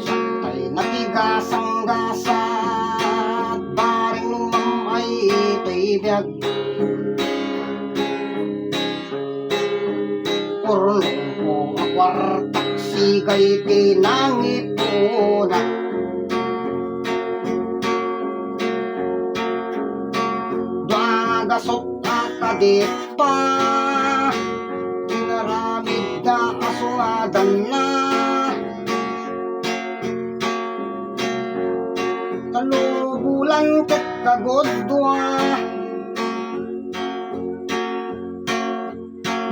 Siya ay natigasang-gasa at baring lumam ay paibiyag. Purnong po ang kwartak sigay pinangipuna. Dagasot akadit pa dinaramid na asungadan na. Talubulan ket kagodwa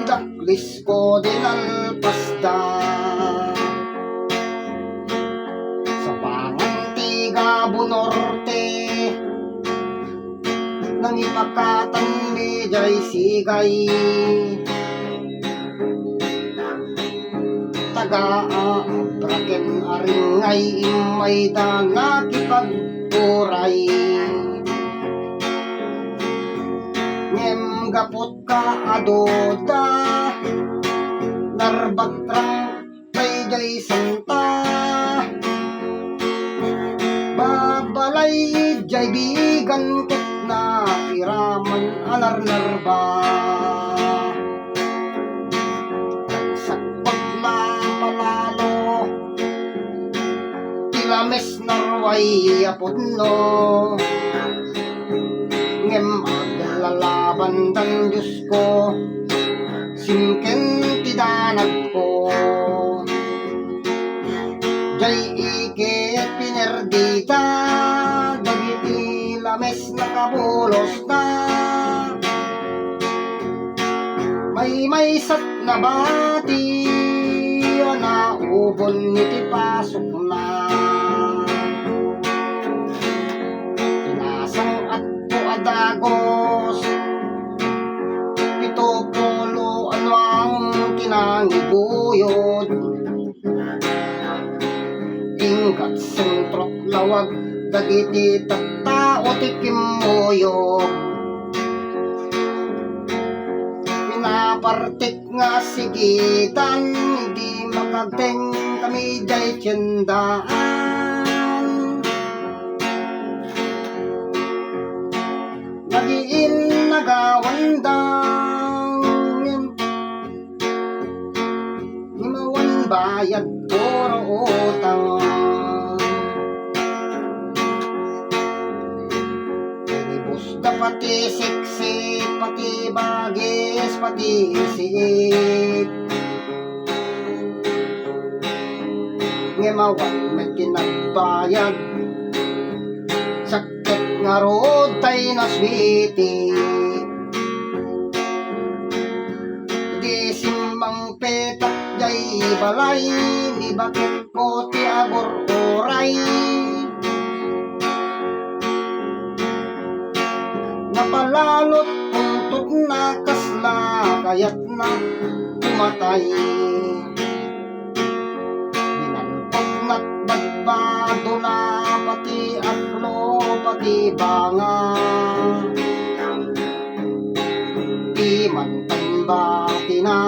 idaklis ko dinalpasda sa Pangantiga Norte nang ipakatan ni Jay Sigay taga-abraken aringay imay da nakipagpuray. Ngem gapot ka adoda narbatrang kay Jay Santa babalay Jay bigan ket na iraman alarnarba. Nagsakpag na palalo tilames narway apodno. Ngem aglalaban dan Diyos ko simken tidanag ko. Jay ikit pinerdita dagiti lames nakabulos na. May sat na bati na ubon iti pasok na. Pinasang at puadagos pito pulo ano ang kinangibuyod. Ingat sentrot lawag dagiti tattao ti kimuyog. Pinapartik nga sigitan hindi makagteng kami jay tiyendaan. Nagiin nagawandang himawan bayad puro utang. Busta pati siksi pati bagis pati isip ngemawan may kinagbayad sakit nga rood tay naswiti. Di simbang petak jay balay ni bakit ko ti agor oray. Napalalot puntod na kasla kayat na pumatay. Binantot na't badbado na pati aklo pati banga. Di man tambati na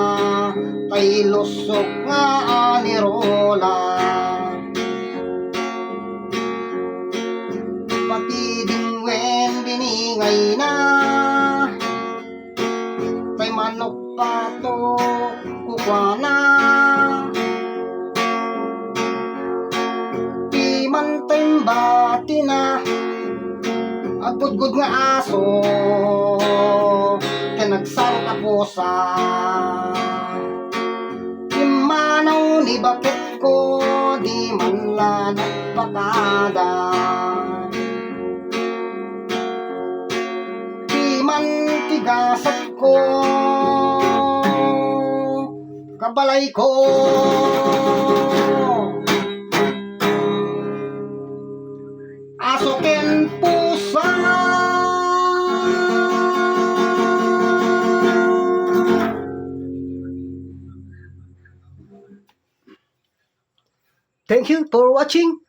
tay lusok nga anirola. Pati dingwen biningay na tay manok pato kukwana. Di man tambati na agudgud nga aso kanagsaro ka pusa. Imanaw ni bakit ko di man la nagpakada. Di man tigasat ko kabalay ko. Aso ken pusa Thank you for watching.